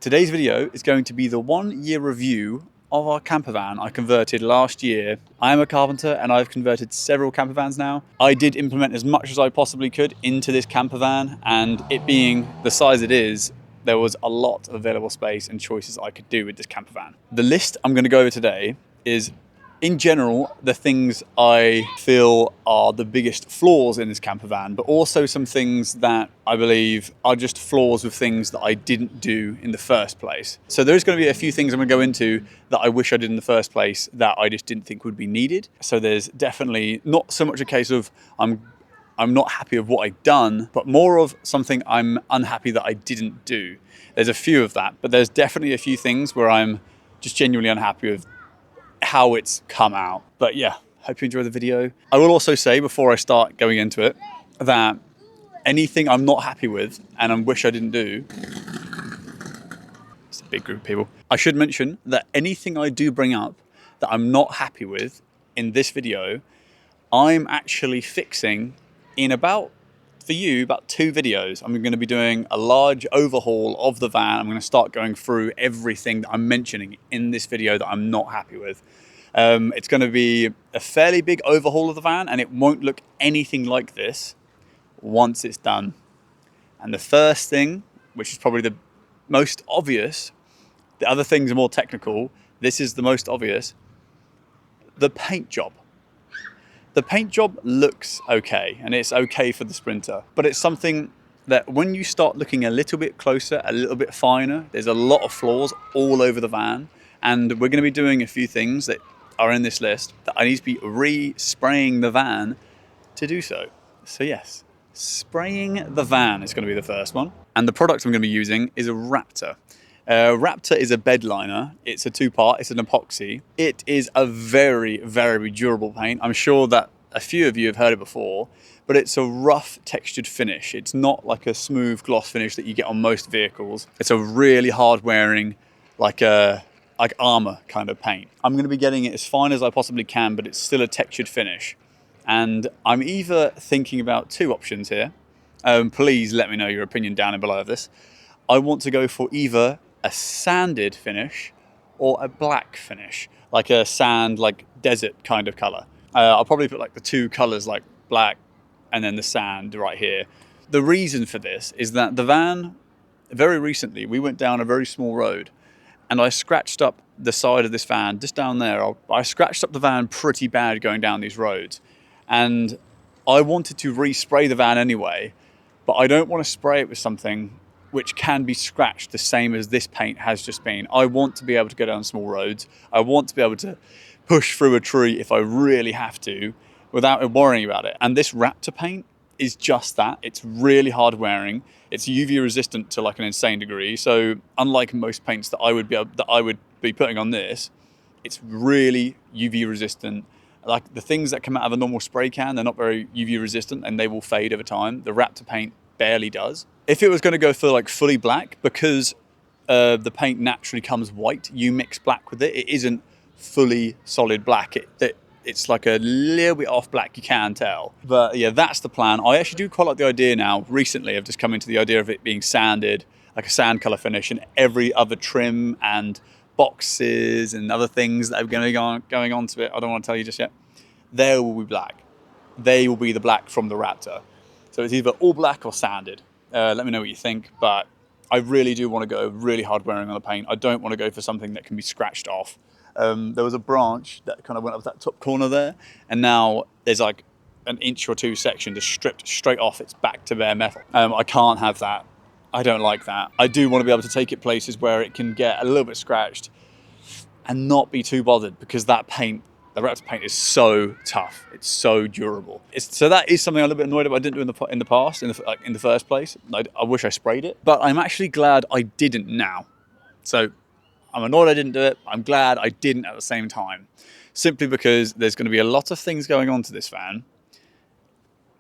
Today's video is going to be the 1 year review of our camper van I converted last year. I am a carpenter and I've converted several camper vans now. I did implement as much as I possibly could into this camper van, and it being the size it is, there was a lot of available space and choices I could do with this camper van. The list I'm going to go over today is, in general, the things I feel are the biggest flaws in this camper van, but also some things that I believe are just flaws with things that I didn't do in the first place. So there's going to be a few things I'm going to go into that I wish I did in the first place that I just didn't think would be needed. So there's definitely not so much a case of I'm not happy with what I've done, but more of something I'm unhappy that I didn't do. There's a few of that, but there's definitely a few things where I'm just genuinely unhappy with how it's come out. But yeah, hope you enjoy the video. I will also say before I start going into it that anything I'm not happy with and I wish I didn't do, it's a big group of people. I should mention that anything I do bring up that I'm not happy with in this video, I'm actually fixing in about 2 videos. I'm going to be doing a large overhaul of the van. I'm going to start going through everything that I'm mentioning in this video that I'm not happy with. It's going to be a fairly big overhaul of the van, and it won't look anything like this once it's done. And the first thing, which is probably the most obvious, the other things are more technical, this is the most obvious, the paint job. The paint job looks okay, and it's okay for the Sprinter, but it's something that when you start looking a little bit closer, a little bit finer, there's a lot of flaws all over the van, and we're going to be doing a few things that are in this list that I need to be re-spraying the van to do so. So yes, spraying the van is going to be the first one, and the product I'm going to be using is a Raptor. Raptor is a bed liner. It's a two-part, it's an epoxy. It is a very, very durable paint. I'm sure that a few of you have heard it before, but it's a rough textured finish. It's not like a smooth gloss finish that you get on most vehicles. It's a really hard wearing, like armor kind of paint. I'm going to be getting it as fine as I possibly can, but it's still a textured finish. And I'm either thinking about two options here. Please let me know your opinion down below of this. I want to go for either a sanded finish or a black finish, like a sand, like desert kind of color. I'll probably put like the two colors, like black and then the sand right here. The reason for this is that the van, very recently, we went down a very small road and I scratched up the side of this van, just down there. I scratched up the van pretty bad going down these roads, and I wanted to respray the van anyway, but I don't want to spray it with something which can be scratched the same as this paint has just been. I want to be able to go down small roads. I want to be able to push through a tree if I really have to without worrying about it. And this Raptor paint is just that. It's really hard wearing. It's UV resistant to like an insane degree. So unlike most paints that I would be putting on this, it's really UV resistant. Like the things that come out of a normal spray can, they're not very UV resistant and they will fade over time. The Raptor paint barely does. If it was going to go for like fully black, because the paint naturally comes white, you mix black with it, it isn't fully solid black. It's like a little bit off black, you can tell. But yeah, that's the plan. I actually do quite like the idea now. Recently, I've just come into the idea of it being sanded, like a sand color finish, and every other trim and boxes and other things that are going on to it, I don't want to tell you just yet, they will be black. They will be the black from the Raptor. So it's either all black or sanded. Let me know what you think, but I really do want to go really hard wearing on the paint. I don't want to go for something that can be scratched off. There was a branch that kind of went up that top corner there, and now there's like an inch or two section just stripped straight off. It's back to bare metal. I can't have that. I don't like that. I do want to be able to take it places where it can get a little bit scratched and not be too bothered, because that paint, the Raptor paint, is so tough. It's so durable. So that is something I'm a little bit annoyed about I didn't do in the past, in the first place. I wish I sprayed it, but I'm actually glad I didn't now. So I'm annoyed I didn't do it. I'm glad I didn't at the same time, simply because there's going to be a lot of things going on to this van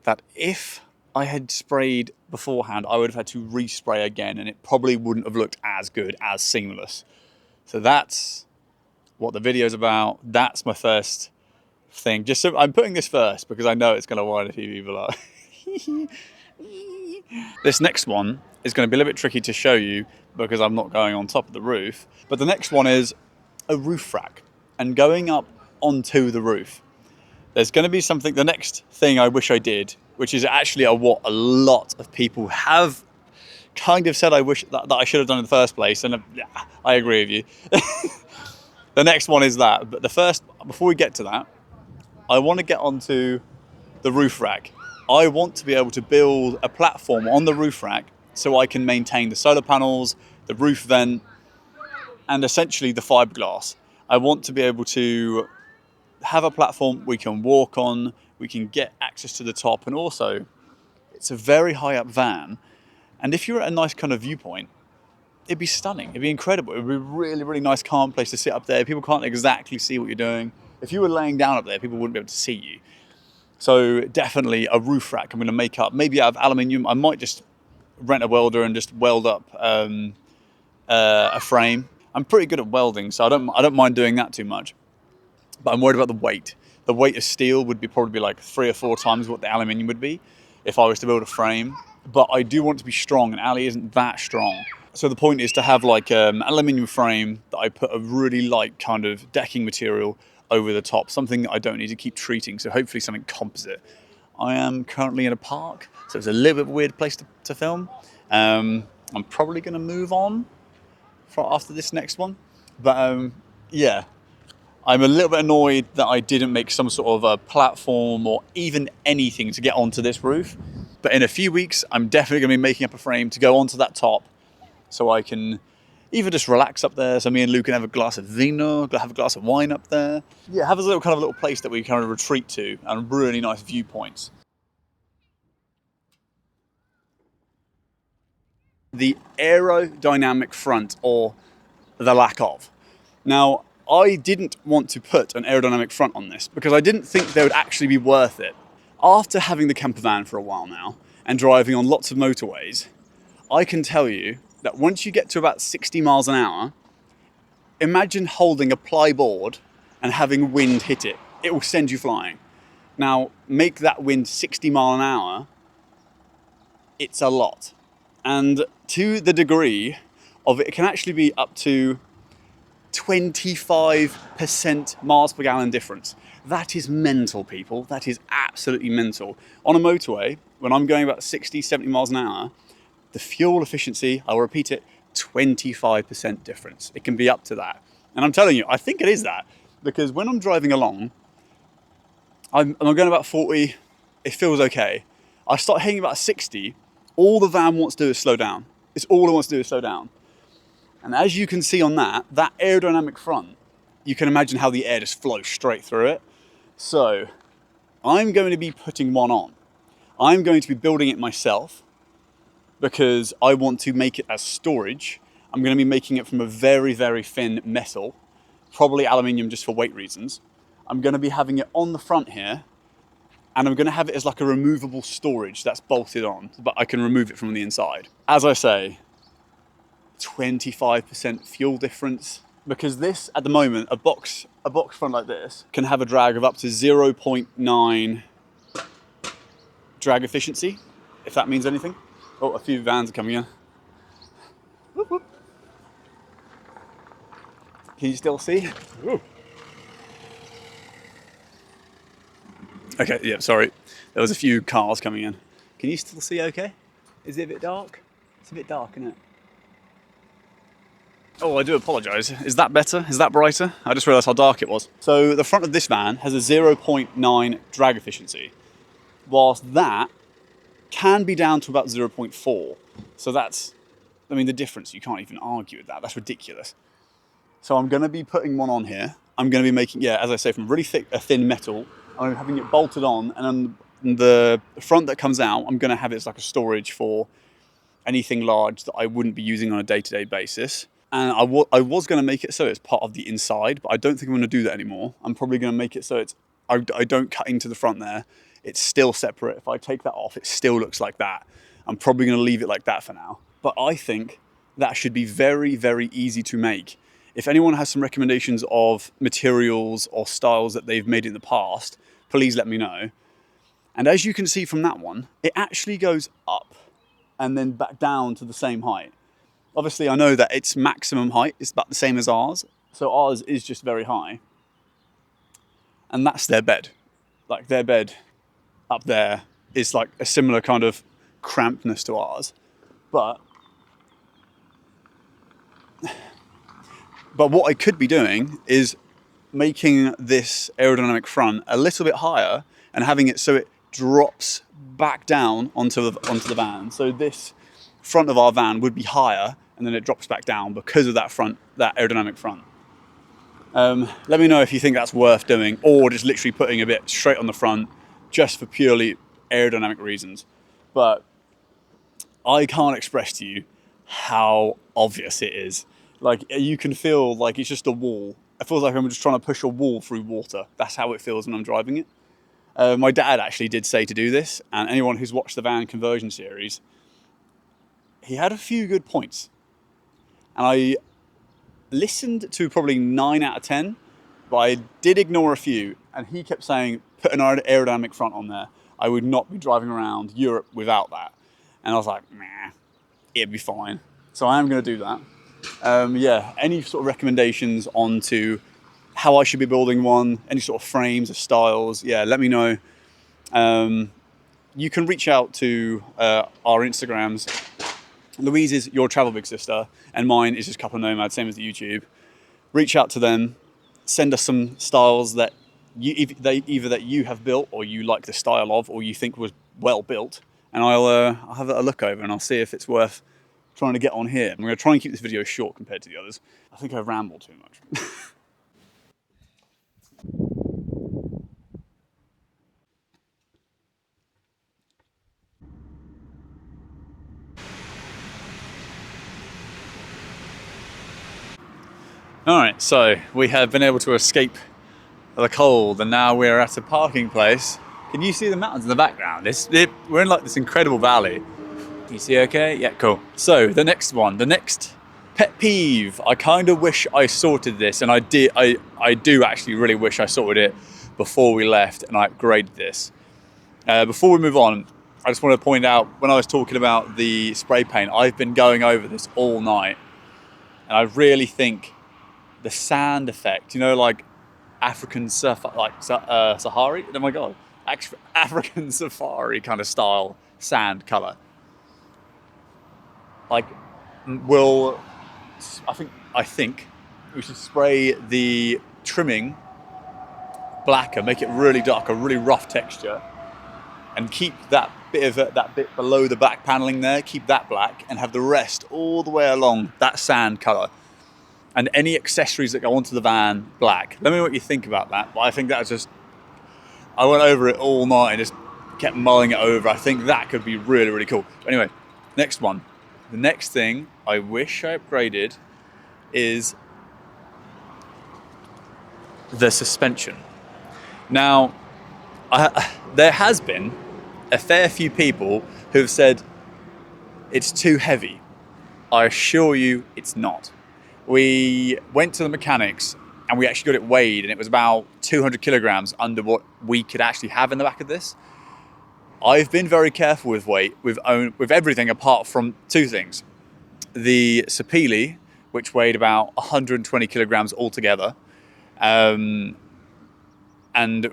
that if I had sprayed beforehand, I would have had to respray again, and it probably wouldn't have looked as good, as seamless. So that's what the video's about. That's my first thing. Just so I'm putting this first because I know it's going to wind a few people up. This next one is going to be a little bit tricky to show you because I'm not going on top of the roof. But the next one is a roof rack and going up onto the roof. There's going to be something, the next thing I wish I did, which is actually what a lot of people have kind of said I wish that I should have done in the first place, and yeah, I agree with you. The next one is that, but before we get to that, I want to get onto the roof rack. I want to be able to build a platform on the roof rack so I can maintain the solar panels, the roof vent, and essentially the fiberglass. I want to be able to have a platform we can walk on, we can get access to the top, and also it's a very high up van. And if you're at a nice kind of viewpoint, it'd be stunning, it'd be incredible. It'd be a really, really nice, calm place to sit up there. People can't exactly see what you're doing. If you were laying down up there, people wouldn't be able to see you. So definitely a roof rack I'm going to make up, maybe out of aluminium. I might just rent a welder and just weld up a frame. I'm pretty good at welding, so I don't mind doing that too much. But I'm worried about the weight. The weight of steel would probably be like 3 or 4 times what the aluminium would be if I was to build a frame. But I do want to be strong, and Ali isn't that strong. So the point is to have like an aluminium frame that I put a really light kind of decking material over the top, something that I don't need to keep treating, so hopefully something composite. I am currently in a park, so it's a little bit of a weird place to film. I'm probably going to move on after this next one. But yeah, I'm a little bit annoyed that I didn't make some sort of a platform or even anything to get onto this roof. But in a few weeks, I'm definitely going to be making up a frame to go onto that top so I can even just relax up there. So me and Luke can have a glass of vino, have a glass of wine up there. Yeah, have a little place that we kind of retreat to and really nice viewpoints. The aerodynamic front, or the lack of. Now, I didn't want to put an aerodynamic front on this because I didn't think they would actually be worth it. After having the campervan for a while now and driving on lots of motorways, I can tell you that once you get to about 60 miles an hour, imagine holding a ply board and having wind hit it. It will send you flying. Now, make that wind 60 mile an hour, it's a lot. And to the degree of it can actually be up to 25% miles per gallon difference. That is mental, people. That is absolutely mental. On a motorway, when I'm going about 60, 70 miles an hour, the fuel efficiency, I'll repeat it, 25% difference. It can be up to that. And I'm telling you, I think it is that. Because when I'm driving along, I'm going about 40, it feels okay. I start hitting about 60, all the van wants to do is slow down. It's all it wants to do is slow down. And as you can see on that aerodynamic front, you can imagine how the air just flows straight through it. So I'm going to be putting one on. I'm going to be building it myself because I want to make it as storage. I'm going to be making it from a very, very thin metal, probably aluminium just for weight reasons. I'm going to be having it on the front here, and I'm going to have it as like a removable storage that's bolted on, but I can remove it from the inside. As I say, 25% fuel difference, because this, at the moment, a box front like this can have a drag of up to 0.9 drag efficiency, if that means anything. Oh, a few vans are coming in. Whoop, whoop. Can you still see? Ooh. Okay, yeah, sorry. There was a few cars coming in. Can you still see okay? Is it a bit dark? It's a bit dark, isn't it? Oh, I do apologise. Is that better? Is that brighter? I just realised how dark it was. So the front of this van has a 0.9 drag efficiency, whilst that can be down to about 0.4. So that's, I mean, the difference, you can't even argue with that. That's ridiculous. So I'm going to be putting one on here. I'm going to be making, yeah, as I say, from really thin metal. I'm having it bolted on, and on the front that comes out, I'm going to have it as like a storage for anything large that I wouldn't be using on a day-to-day basis. And I was going to make it so it's part of the inside, but I don't think I'm going to do that anymore. I'm probably going to make it so I don't cut into the front there. It's still separate. If I take that off, it still looks like that. I'm probably going to leave it like that for now. But I think that should be very, very easy to make. If anyone has some recommendations of materials or styles that they've made in the past, please let me know. And as you can see from that one, it actually goes up and then back down to the same height. Obviously, I know that its maximum height is about the same as ours, so ours is just very high. And that's their bed. Like their bed up there is like a similar kind of crampedness to ours. But what I could be doing is making this aerodynamic front a little bit higher and having it so it drops back down onto the van. So this front of our van would be higher and then it drops back down because of that aerodynamic front. Let me know if you think that's worth doing, or just literally putting a bit straight on the front just for purely aerodynamic reasons. But I can't express to you how obvious it is. Like, you can feel like it's just a wall. It feels like I'm just trying to push a wall through water. That's how it feels when I'm driving it. My dad actually did say to do this, and anyone who's watched the van conversion series, he had a few good points. And I listened to probably 9 out of 10, but I did ignore a few, and he kept saying, put an aerodynamic front on there. I would not be driving around Europe without that. And I was like, nah, it'd be fine. So I am going to do that. Yeah, any sort of recommendations onto how I should be building one, any sort of frames or styles, yeah, let me know. You can reach out to our Instagrams. Louise is Your Travel Big Sister, and mine is just Couple Nomad, same as the YouTube. Reach out to them, send us some styles that either that you have built or you like the style of, or you think was well built, and I'll have a look over and I'll see if it's worth trying to get on here. I'm going to try and keep this video short compared to the others. I think I ramble too much. Alright, so we have been able to escape the cold and now we're at a parking place. Can you see the mountains in the background? We're in like this incredible valley. You see okay? Yeah, cool. So the next pet peeve. I kind of wish I sorted this, and I do actually really wish I sorted it before we left and I upgraded this. Before we move on, I just want to point out, when I was talking about the spray paint, I've been going over this all night, and I really think the sand effect, you know, like African Sahari, oh my God, African safari kind of style sand color, like I think we should spray the trimming blacker, make it really dark, a really rough texture, and keep that bit below the back paneling there, keep that black, and have the rest all the way along that sand color. And any accessories that go onto the van, black. Let me know what you think about that. But I think that's just, I went over it all night and just kept mulling it over. I think that could be really, really cool. But anyway, next one. The next thing I wish I upgraded is the suspension. Now, there has been a fair few people who have said it's too heavy. I assure you it's not. We went to the mechanics and we actually got it weighed, and it was about 200 kilograms under what we could actually have in the back of this. I've been very careful with weight, with everything apart from two things. The Sapili, which weighed about 120 kilograms altogether. And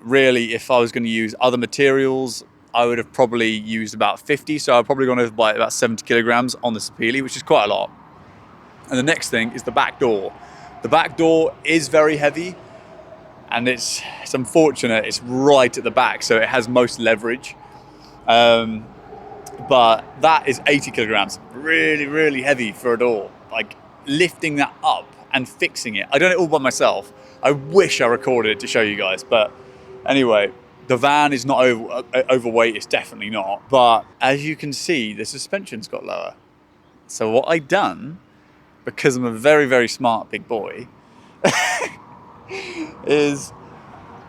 really, if I was going to use other materials, I would have probably used about 50. So I've probably gone over by about 70 kilograms on the Sapili, which is quite a lot. And the next thing is the back door. The back door is very heavy, and it's unfortunate, it's right at the back, so it has most leverage. But that is 80 kilograms, really, really heavy for a door. Like, lifting that up and fixing it. I done it all by myself. I wish I recorded it to show you guys, but anyway, the van is not overweight, it's definitely not. But as you can see, the suspension's got lower. So what I done, because I'm a very, very smart big boy, is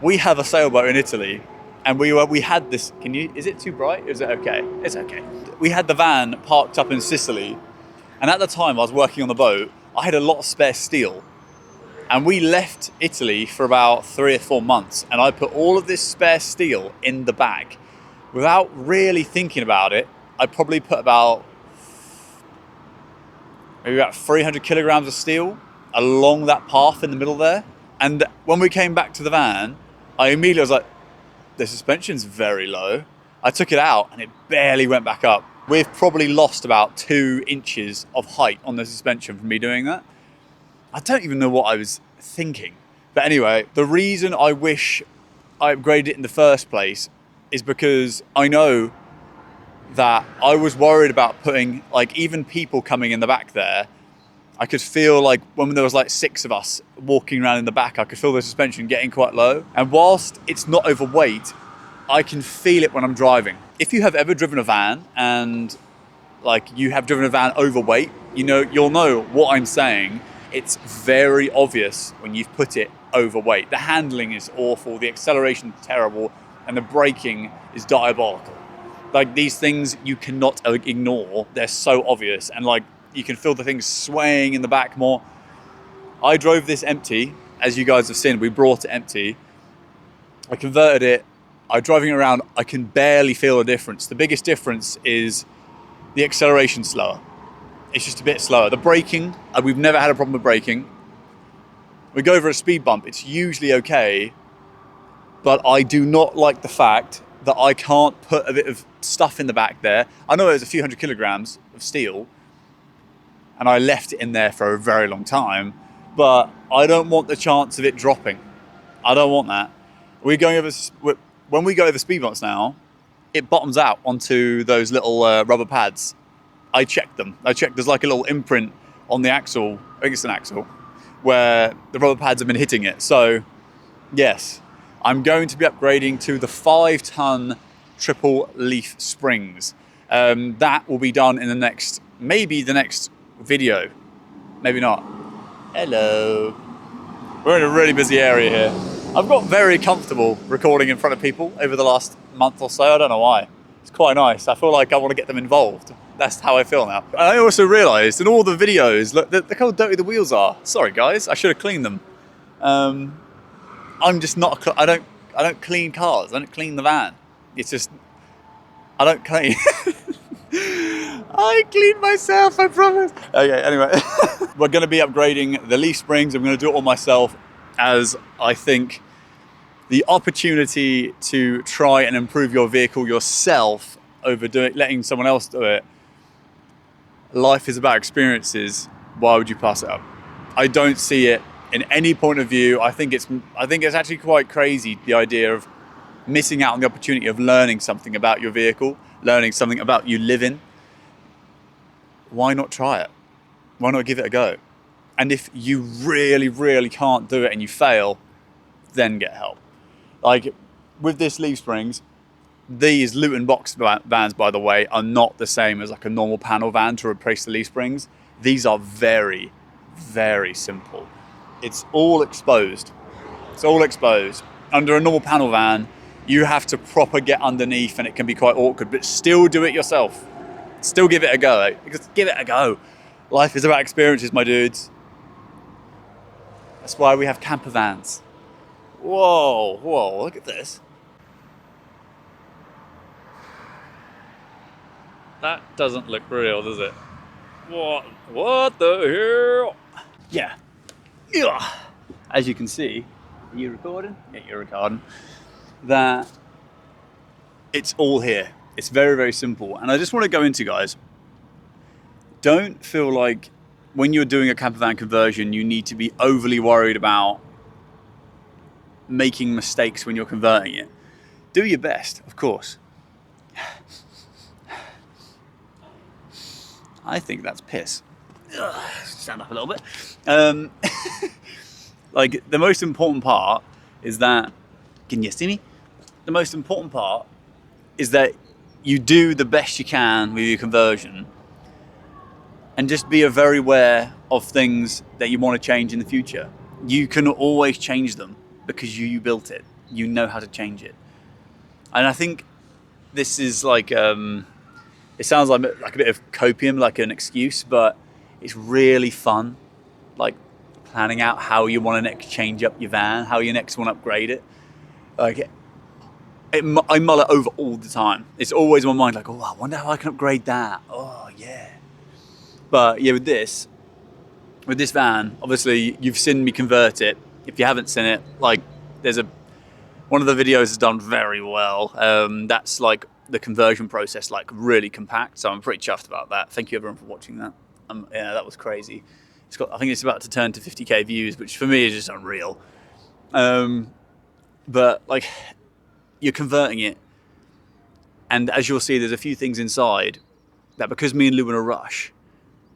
we have a sailboat in Italy, and we had this, is it too bright? Is it okay? It's okay. We had the van parked up in Sicily, and at the time I was working on the boat, I had a lot of spare steel. And we left Italy for about 3 or 4 months, and I put all of this spare steel in the back. Without really thinking about it, I probably put about maybe about 300 kilograms of steel along that path in the middle there. And when we came back to the van, I immediately was like, the suspension's very low. I took it out and it barely went back up. We've probably lost about 2 inches of height on the suspension from me doing that. I don't even know what I was thinking. But anyway, the reason I wish I upgraded it in the first place is because I know that I was worried about putting, like, even people coming in the back there. I could feel like when there was like 6 of us walking around in the back, I could feel the suspension getting quite low. And whilst it's not overweight, I can feel it when I'm driving. If you have ever driven a van and like you have driven a van overweight, you'll know what I'm saying. It's very obvious when you've put it overweight. The handling is awful, the acceleration is terrible, and the braking is diabolical. Like, these things you cannot ignore. They're so obvious, and like you can feel the things swaying in the back more. I drove this empty, as you guys have seen. We brought it empty. I converted it. I'm driving around. I can barely feel a difference. The biggest difference is the acceleration slower. It's just a bit slower. The braking, we've never had a problem with braking. We go over a speed bump, it's usually okay, but I do not like the fact that I can't put a bit of stuff in the back there. I know there's a few hundred kilograms of steel, and I left it in there for a very long time, but I don't want the chance of it dropping. I don't want that. When we go over speed bumps now, it bottoms out onto those little rubber pads. I checked them. There's like a little imprint on the axle, I think it's an axle, where the rubber pads have been hitting it. So yes, I'm going to be upgrading to the 5-ton triple leaf springs. That will be done in maybe the next video, maybe not. Hello. We're in a really busy area here. I've got very comfortable recording in front of people over the last month or so. I don't know why. It's quite nice. I feel like I want to get them involved. That's how I feel now. I also realised in all the videos, look how dirty the wheels are. Sorry guys, I should have cleaned them. I'm just not. I don't clean cars. I don't clean the van. It's just I don't clean. I clean myself, I promise. Okay, anyway. We're going to be upgrading the leaf springs. I'm going to do it all myself, as I think the opportunity to try and improve your vehicle yourself over letting someone else do it. Life is about experiences. Why would you pass it up? I don't see it in any point of view. I think it's actually quite crazy, the idea of missing out on the opportunity of learning something about your vehicle, learning something about you living. Why not try it? Why not give it a go? And if you really, really can't do it and you fail, then get help. Like with this leaf springs, these Luton box vans, by the way, are not the same as like a normal panel van to replace the leaf springs. These are very, very simple. It's all exposed. It's all exposed. Under a normal panel van, you have to proper get underneath and it can be quite awkward, but still do it yourself. Still give it a go. Just give it a go. Life is about experiences, my dudes. That's why we have camper vans. Whoa, look at this. That doesn't look real, does it? What the hell? Yeah. As you can see, are you recording? Yeah, you're recording. That it's all here. It's very, very simple. And I just want to go into, guys, don't feel like when you're doing a camper van conversion, you need to be overly worried about making mistakes when you're converting it. Do your best, of course. I think that's piss. Stand up a little bit. Like, the most important part is that, can you see me? The most important part is that you do the best you can with your conversion, and just be very aware of things that you want to change in the future. You can always change them because you built it. You know how to change it. And I think this is like, it sounds like a bit of copium, like an excuse, but it's really fun. Like planning out how you want to next change up your van, how you next want to upgrade it. Like, I mull it over all the time. It's always in my mind, like, oh, I wonder how I can upgrade that. Oh, yeah. But yeah, with this van, obviously you've seen me convert it. If you haven't seen it, like one of the videos has done very well. That's like the conversion process, like really compact. So I'm pretty chuffed about that. Thank you everyone for watching that. Yeah, that was crazy. I think it's about to turn to 50k views, which for me is just unreal. But like, you're converting it, and as you'll see, there's a few things inside that, because me and Lou were in a rush,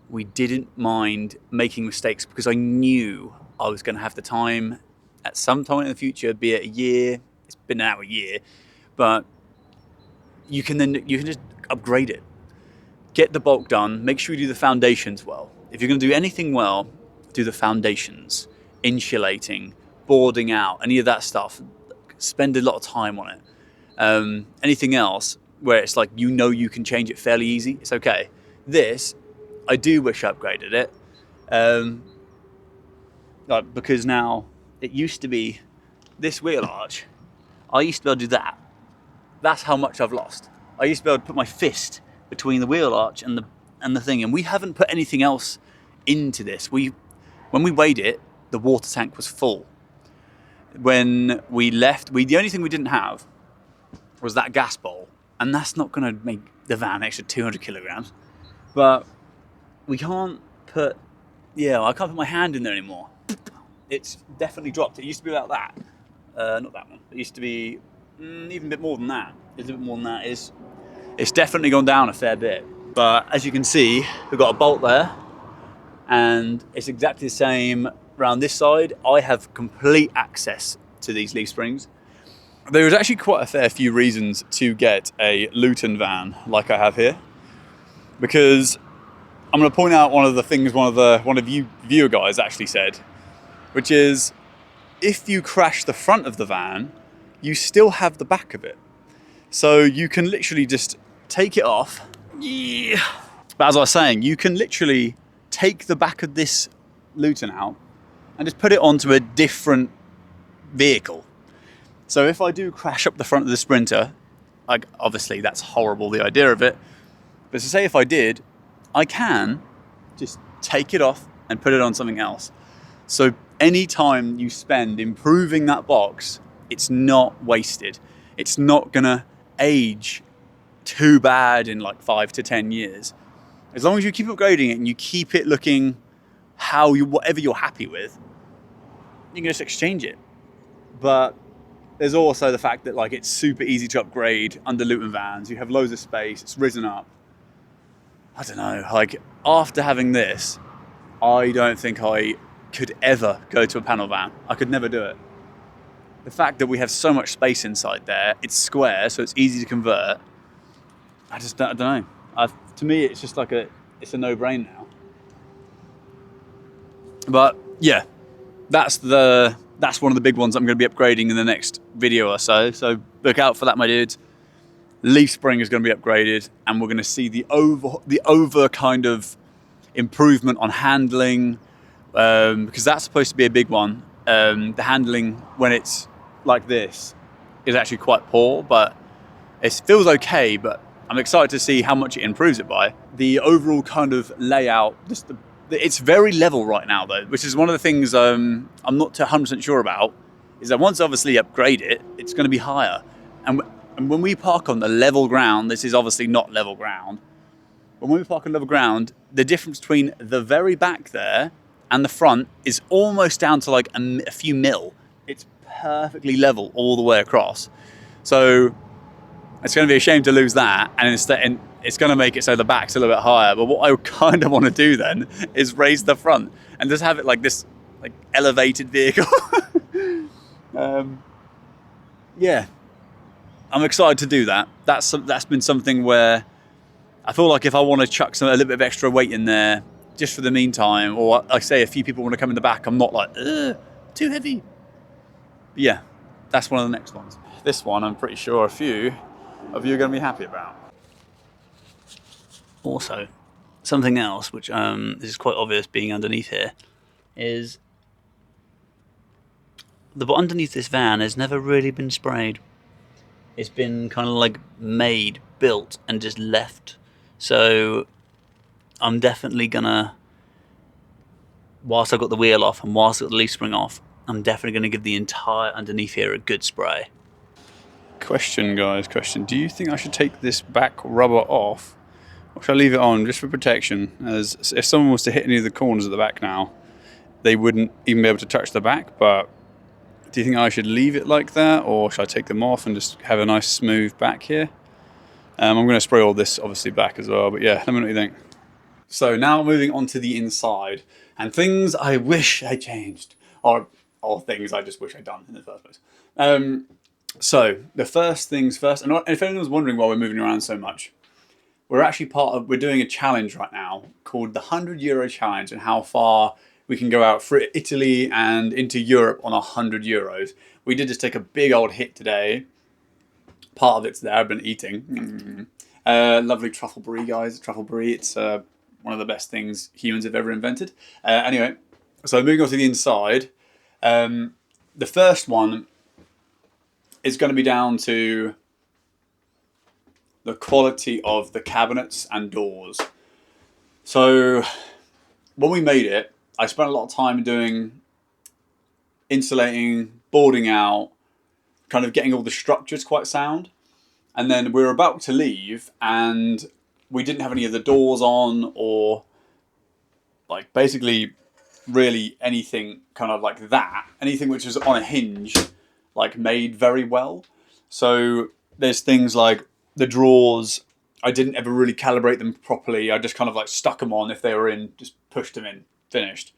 we didn't mind making mistakes, because I knew I was going to have the time at some time in the future, be it a year. It's been now a year, but you can just upgrade it, get the bulk done, make sure you do the foundations well. If you're going to do anything well, do the foundations, insulating, boarding out, any of that stuff. Spend a lot of time on it. Anything else where it's like, you can change it fairly easy, it's okay. This, I do wish I upgraded it, because now it used to be this wheel arch. I used to be able to do that. That's how much I've lost. I used to be able to put my fist between the wheel arch and the thing, and we haven't put anything else into this. When we weighed it, the water tank was full. When we left, the only thing we didn't have was that gas bowl, and that's not going to make the van an extra 200 kilograms. But we can't put, I can't put my hand in there anymore. It's definitely dropped. It used to be about that. Not that one. It used to be even a bit more than that. It's a bit more than that. It's definitely gone down a fair bit. But as you can see, we've got a bolt there, and it's exactly the same around this side. I have complete access to these leaf springs. There was actually quite a fair few reasons to get a Luton van like I have here, because I'm going to point out one of the things one of you viewer guys actually said, which is, if you crash the front of the van, you still have the back of it. So you can literally just take it off. Yeah. But as I was saying, you can literally take the back of this Luton out and just put it onto a different vehicle. So if I do crash up the front of the Sprinter, obviously that's horrible, the idea of it. But to say if I did, I can just take it off and put it on something else. So any time you spend improving that box, it's not wasted. It's not gonna age too bad in like 5 to 10 years. As long as you keep upgrading it and you keep it looking whatever you're happy with, you can just exchange it. But there's also the fact that like, it's super easy to upgrade under Luton vans. You have loads of space, it's risen up. I don't know, like after having this, I don't think I could ever go to a panel van. I could never do it. The fact that we have so much space inside there, it's square, so it's easy to convert. I don't know. To me, it's just like it's a no-brainer now. But yeah, that's one of the big ones I'm going to be upgrading in the next video or so. So look out for that, my dudes. Leaf spring is going to be upgraded, and we're going to see the over kind of improvement on handling, because that's supposed to be a big one. The handling when it's like this is actually quite poor, but it feels okay. But I'm excited to see how much it improves it by. The overall kind of layout, it's very level right now though, which is one of the things I'm not 100% sure about, is that once obviously upgrade it, it's going to be higher. And when we park on the level ground, this is obviously not level ground, but when we park on level ground, the difference between the very back there and the front is almost down to like a few mil. It's perfectly level all the way across. So it's going to be a shame to lose that, and it's going to make it so the back's a little bit higher. But what I kind of want to do then is raise the front and just have it like this, like elevated vehicle. Yeah, I'm excited to do that. That's been something where I feel like if I want to chuck a little bit of extra weight in there just for the meantime, or I say a few people want to come in the back, I'm not like, too heavy. But yeah, that's one of the next ones. This one, I'm pretty sure a few of you are going to be happy about. Also, something else, which this is quite obvious being underneath here, is the underneath this van has never really been sprayed. It's been kind of like made, built, and just left. So I'm definitely gonna, whilst I've got the wheel off and whilst I've got the leaf spring off, I'm definitely gonna give the entire underneath here a good spray. Question, guys, question. Do you think I should take this back rubber off, or should I leave it on just for protection? As if someone was to hit any of the corners at the back now, they wouldn't even be able to touch the back. But do you think I should leave it like that, or should I take them off and just have a nice smooth back here? I'm going to spray all this obviously back as well, but yeah, let me know what you think. So now moving on to the inside, and things I wish I changed, or things I just wish I'd done in the first place. So the first things first, and if anyone's wondering why we're moving around so much, we're actually we're doing a challenge right now called the €100 challenge, and how far we can go out for Italy and into Europe on €100. We did just take a big old hit today. Part of it's there, I've been eating. Lovely truffle brie, guys. Truffle brie, it's one of the best things humans have ever invented. Anyway, so moving on to the inside. The first one is going to be down to the quality of the cabinets and doors. So when we made it, I spent a lot of time doing insulating, boarding out, kind of getting all the structures quite sound. And then we were about to leave and we didn't have any of the doors on, or like basically really anything kind of like that. Anything which was on a hinge, like made very well. So there's things like the drawers, I didn't ever really calibrate them properly. I just kind of like stuck them on if they were in, just pushed them in, finished.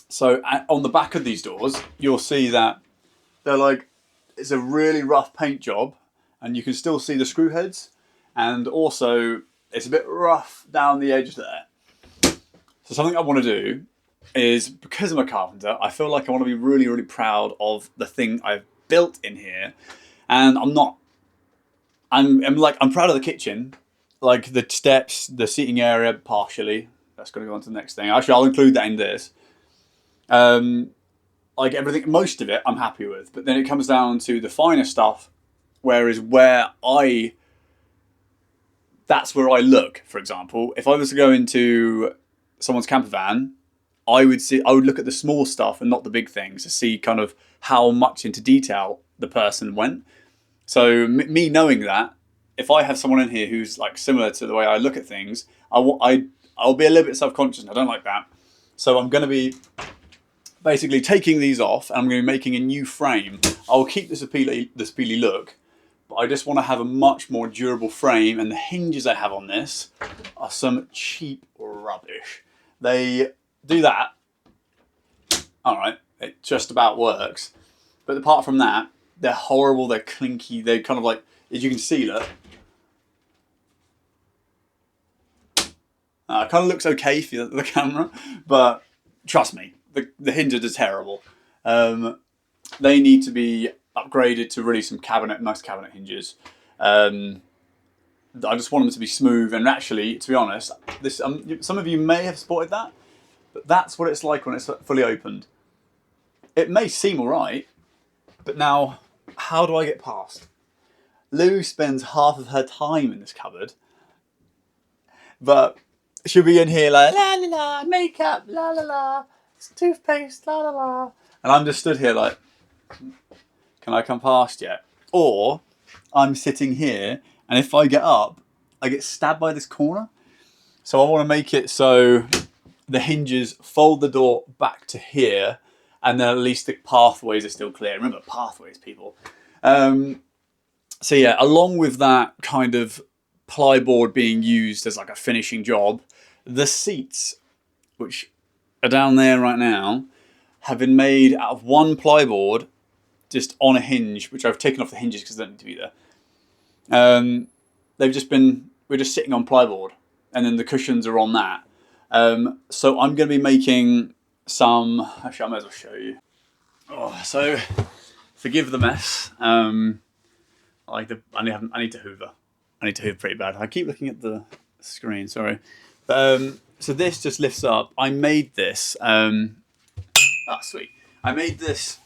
So on the back of these doors, you'll see that they're like, it's a really rough paint job, and you can still see the screw heads, and also it's a bit rough down the edge there. So something I want to do is, because I'm a carpenter, I feel like I want to be really, really proud of the thing I've built in here. And I'm proud of the kitchen, like the steps, the seating area, partially. That's going to go on to the next thing. Actually, I'll include that in this. Like everything, most of it, I'm happy with. But then it comes down to the finer stuff, that's where I look. For example, if I was to go into someone's camper van, I would look at the small stuff and not the big things to see kind of how much into detail the person went. So me knowing that, if I have someone in here who's like similar to the way I look at things, I'll be a little bit self-conscious, and I don't like that. So I'm going to be basically taking these off, and I'm going to be making a new frame. I'll keep this appealy look, but I just want to have a much more durable frame, and the hinges I have on this are some cheap rubbish. They do that, alright, it just about works, but apart from that, they're horrible, they're clinky, they're kind of like, as you can see, look. It kind of looks okay for the camera, but trust me, the hinges are terrible. They need to be upgraded to really some nice cabinet hinges. I just want them to be smooth, and actually, to be honest, some of you may have spotted that, but that's what it's like when it's fully opened. It may seem alright, but now, how do I get past? Lou spends half of her time in this cupboard, but she'll be in here like, la la la, makeup, la la la, toothpaste, la la la. And I'm just stood here like, can I come past yet? Or I'm sitting here, and if I get up, I get stabbed by this corner. So I want to make it so the hinges fold the door back to here, and then at least the pathways are still clear. Remember, pathways, people. So yeah, along with that kind of plyboard being used as like a finishing job, the seats, which are down there right now, have been made out of one plyboard just on a hinge, which I've taken off the hinges because they don't need to be there. We're just sitting on plyboard, and then the cushions are on that. So I'm going to be making some, actually I might as well show you. So forgive the mess. I need to hoover. I need to hoover pretty bad. I keep looking at the screen, sorry. So this just lifts up. I made this, sweet. I made this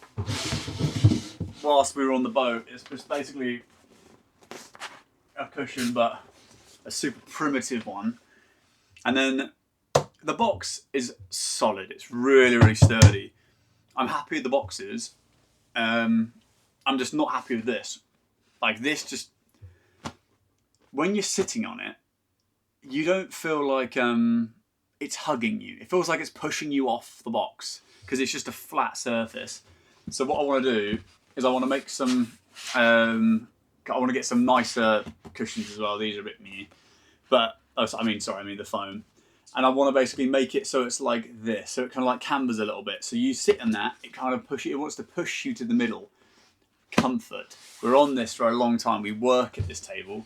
whilst we were on the boat. It's just basically a cushion, but a super primitive one. And then the box is solid. It's really, really sturdy. I'm happy with the boxes. I'm just not happy with this. Like this just, when you're sitting on it, you don't feel like it's hugging you. It feels like it's pushing you off the box because it's just a flat surface. So what I want to do is I want to make some, I want to get some nicer cushions as well. These are a bit meh. But, I mean the foam. And I want to basically make it so it's like this. So it kind of like cambers a little bit. So you sit in that, it kind of it wants to push you to the middle. Comfort. We're on this for a long time. We work at this table.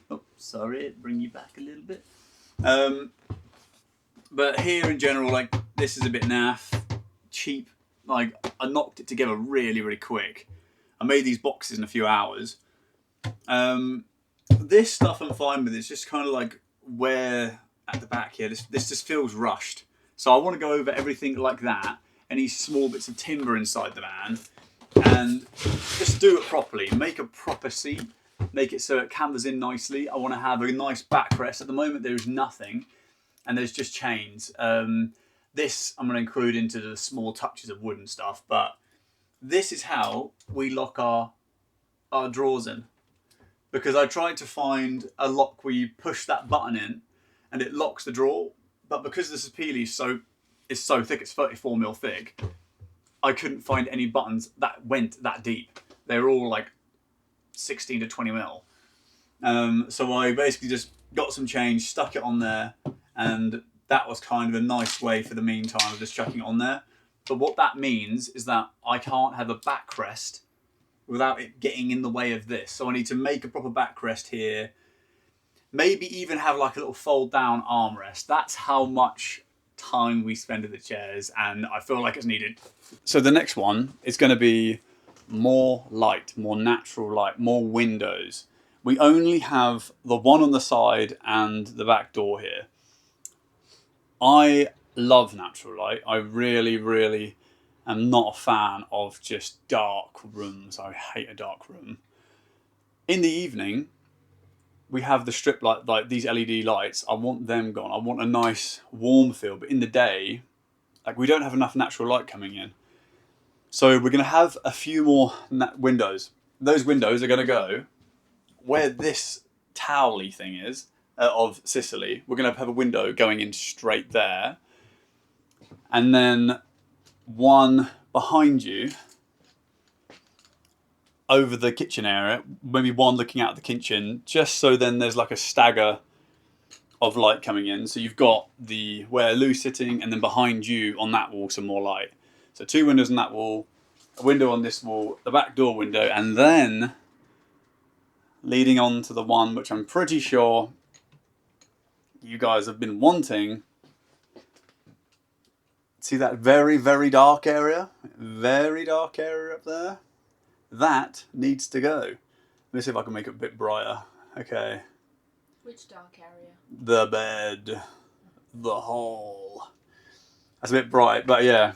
Oh, sorry, bring you back a little bit. But here in general, like this is a bit naff, cheap. Like I knocked it together really, really quick. I made these boxes in a few hours. This stuff I'm fine with. It's just kind of like where at the back here, this just feels rushed. So I want to go over everything like that, any small bits of timber inside the van, and just do it properly. Make a proper seat, make it so it cambers in nicely. I want to have a nice backrest. At the moment there is nothing, and there's just chains. This I'm going to include into the small touches of wood and stuff, but this is how we lock our drawers in. Because I tried to find a lock where you push that button in and it locks the drawer, but because this Sapele is so thick, it's 34mm thick, I couldn't find any buttons that went that deep. They were all like 16 to 20mm. So I basically just got some change, stuck it on there, and that was kind of a nice way for the meantime of just chucking it on there. But what that means is that I can't have a backrest without it getting in the way of this. So I need to make a proper backrest here. Maybe even have like a little fold down armrest. That's how much time we spend in the chairs, and I feel like it's needed. So the next one is going to be more light, more natural light, more windows. We only have the one on the side and the back door here. I love natural light. I really, really am not a fan of just dark rooms. I hate a dark room. In the evening, we have the strip light, like these LED lights. I want them gone. I want a nice warm feel. But in the day, like we don't have enough natural light coming in. So we're going to have a few more windows. Those windows are going to go where this towel-y thing is of Sicily. We're going to have a window going in straight there. And then one behind you over the kitchen area, maybe one looking out the kitchen, just so then there's like a stagger of light coming in. So you've got the where Lou's sitting, and then behind you on that wall some more light. So 2 windows on that wall, a window on this wall, the back door window, and then leading on to the one which I'm pretty sure you guys have been wanting. See that very, very dark area? Very dark area up there? That needs to go. Let me see if I can make it a bit brighter. Okay. Which dark area? The bed. The hall. That's a bit bright, but yeah.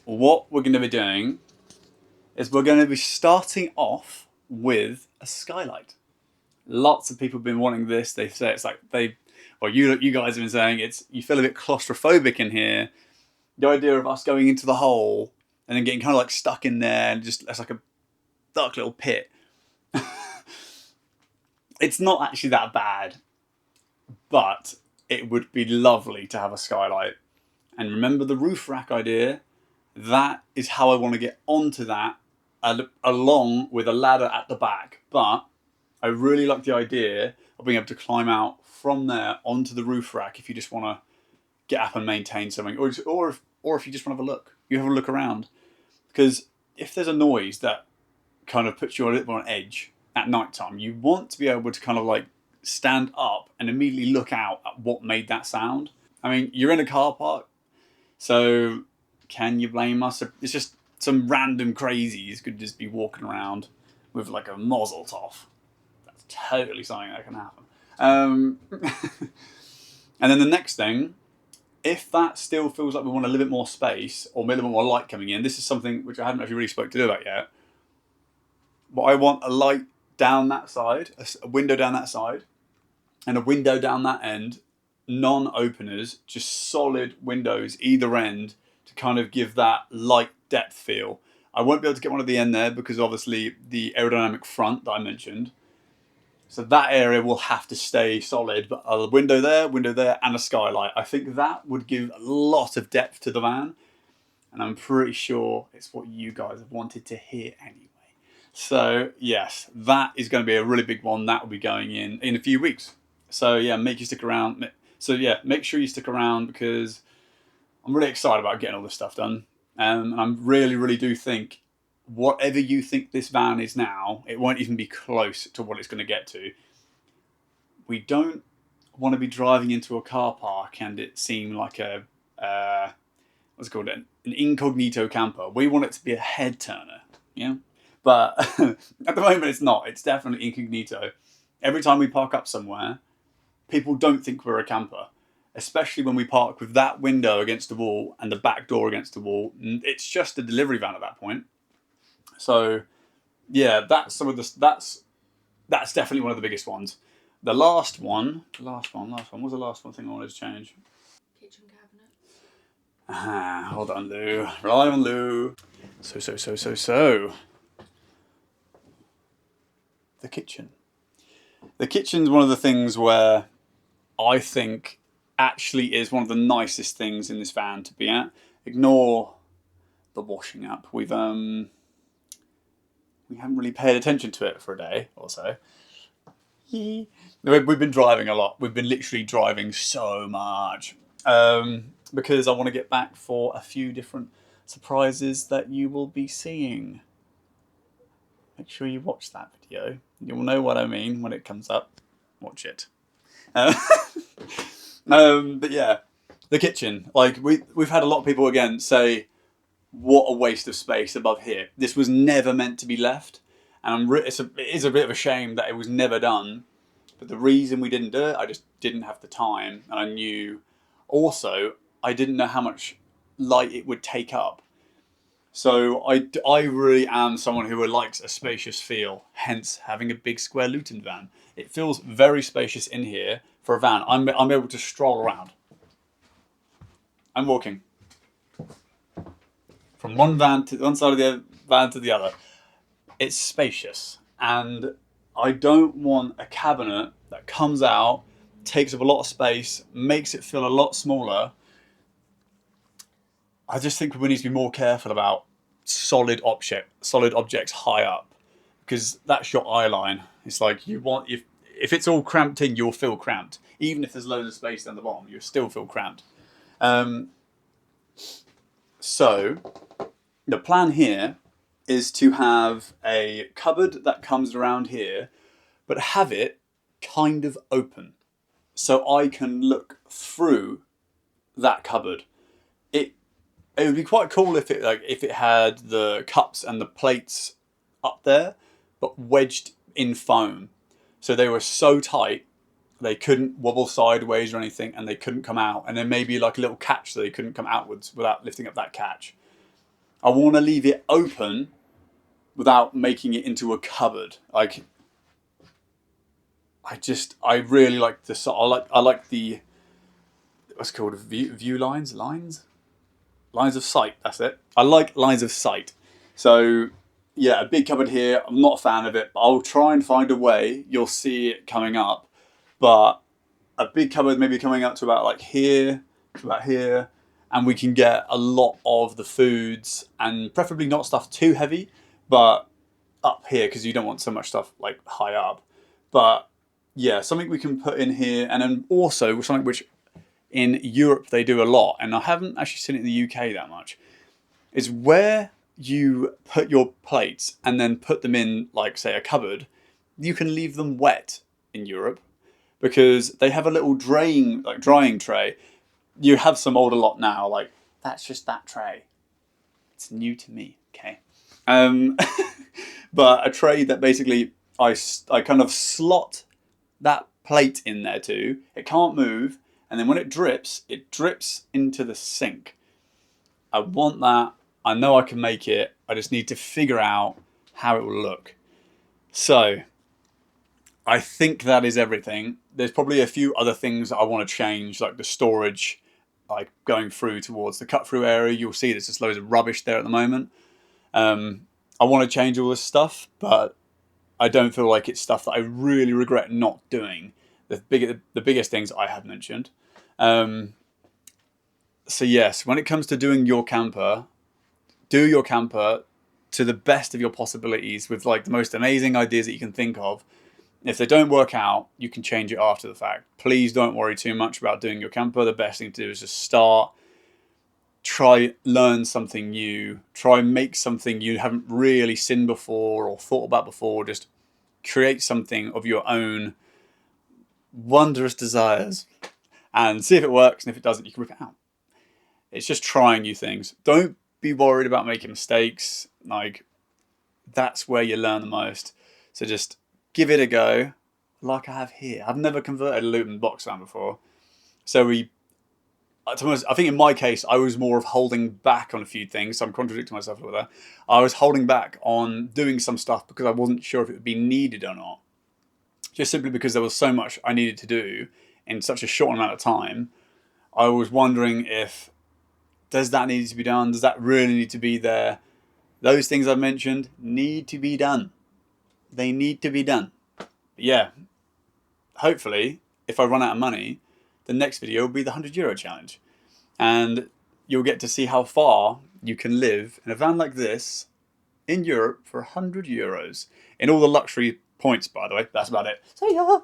What we're going to be doing is we're going to be starting off with a skylight. Lots of people have been wanting this. They say it's like you guys have been saying you feel a bit claustrophobic in here. The idea of us going into the hole and then getting kind of like stuck in there and just it's like a dark little pit. It's not actually that bad, but it would be lovely to have a skylight. And remember the roof rack idea? That is how I want to get onto that, along with a ladder at the back. But I really like the idea of being able to climb out from there onto the roof rack if you just want to get up and maintain something, or if you just want to have a look. You have a look around, because if there's a noise that kind of puts you a little bit on edge at night time, you want to be able to kind of like stand up and immediately look out at what made that sound. I mean, you're in a car park, so can you blame us? It's just some random crazies could just be walking around with like a muzzle off. That's totally something that can happen. And then the next thing, if that still feels like we want a little bit more space or a little bit more light coming in, this is something which I haven't actually really spoke to do about yet. But I want a light down that side, a window down that side, and a window down that end, non-openers, just solid windows either end to kind of give that light depth feel. I won't be able to get one at the end there because obviously the aerodynamic front that I mentioned. So that area will have to stay solid, but a window there, and a skylight. I think that would give a lot of depth to the van, and I'm pretty sure it's what you guys have wanted to hear anyway. So yes, that is going to be a really big one. That will be going in a few weeks. So yeah, make you stick around. So yeah, make sure you stick around because I'm really excited about getting all this stuff done. And I really, really do think whatever you think this van is now, it won't even be close to what it's going to get to. We don't want to be driving into a car park and it seem like a, what's it called, an incognito camper. We want it to be a head turner, yeah? But at the moment it's not. It's definitely incognito. Every time we park up somewhere, people don't think we're a camper. Especially when we park with that window against the wall and the back door against the wall. It's just a delivery van at that point. So, yeah, that's definitely one of the biggest ones. The last one. What was the last one thing I wanted to change? Kitchen cabinet. Hold on, Lou. Rely on Lou. So. The kitchen. The kitchen's one of the things where I think actually is one of the nicest things in this van to be at. Ignore the washing up. We haven't really paid attention to it for a day or so. We've been driving a lot. We've been literally driving so much because I want to get back for a few different surprises that you will be seeing. Make sure you watch that video. You'll know what I mean when it comes up. Watch it. But yeah, the kitchen. Like we've had a lot of people again say, "What a waste of space above here." This was never meant to be left, and it is a bit of a shame that it was never done. But the reason we didn't do it, I just didn't have the time, and I knew. Also, I didn't know how much light it would take up. So I really am someone who likes a spacious feel, hence having a big square Luton van. It feels very spacious in here for a van. I'm able to stroll around. I'm walking from one side of the van to the other. It's spacious, and I don't want a cabinet that comes out, takes up a lot of space, makes it feel a lot smaller. I just think we need to be more careful about solid objects high up, because that's your eye line. It's like you want if it's all cramped in, you'll feel cramped. Even if there's loads of space down the bottom, you'll still feel cramped. So the plan here is to have a cupboard that comes around here, but have it kind of open, so I can look through that cupboard. It would be quite cool if it had the cups and the plates up there, but wedged in foam, so they were so tight they couldn't wobble sideways or anything, and they couldn't come out. And then maybe like a little catch so they couldn't come outwards without lifting up that catch. I want to leave it open without making it into a cupboard. Like, I really like the I like the what's it called, view lines of sight. That's it. I like lines of sight. So yeah, a big cupboard here. I'm not a fan of it, but I'll try and find a way. You'll see it coming up, but a big cupboard maybe coming up to about here, and we can get a lot of the foods, and preferably not stuff too heavy, but up here, because you don't want so much stuff like high up. But yeah, something we can put in here, and then also something which in Europe they do a lot, and I haven't actually seen it in the UK that much, is where you put your plates and then put them in, like, say, a cupboard, you can leave them wet in Europe, because they have a little drying tray. You have some older lot now, like, that's just that tray. It's new to me, okay? But a tray that basically I kind of slot that plate in there too. It can't move, and then when it drips into the sink. I want that. I know I can make it. I just need to figure out how it will look. So I think that is everything. There's probably a few other things that I want to change, like the storage, like going through towards the cut through area. You'll see there's just loads of rubbish there at the moment. I want to change all this stuff, but I don't feel like it's stuff that I really regret not doing. The biggest things I have mentioned. So yes, when it comes to doing your camper, do your camper to the best of your possibilities with like the most amazing ideas that you can think of. If they don't work out, you can change it after the fact. Please don't worry too much about doing your camper. The best thing to do is just start. Try learn something new. Try make something you haven't really seen before or thought about before. Just create something of your own wondrous desires and see if it works. And if it doesn't, you can rip it out. It's just trying new things. Don't be worried about making mistakes. Like, that's where you learn the most. So just give it a go, like I have here. I've never converted a Luton box van before. So I think in my case, I was more of holding back on a few things. So I'm contradicting myself a little there. I was holding back on doing some stuff because I wasn't sure if it would be needed or not. Just simply because there was so much I needed to do in such a short amount of time. I was wondering if, does that need to be done? Does that really need to be there? Those things I've mentioned need to be done. They need to be done. But yeah, hopefully, if I run out of money, the next video will be the €100 challenge. And you'll get to see how far you can live in a van like this in Europe for €100. In all the luxury points, by the way. That's about it. See ya!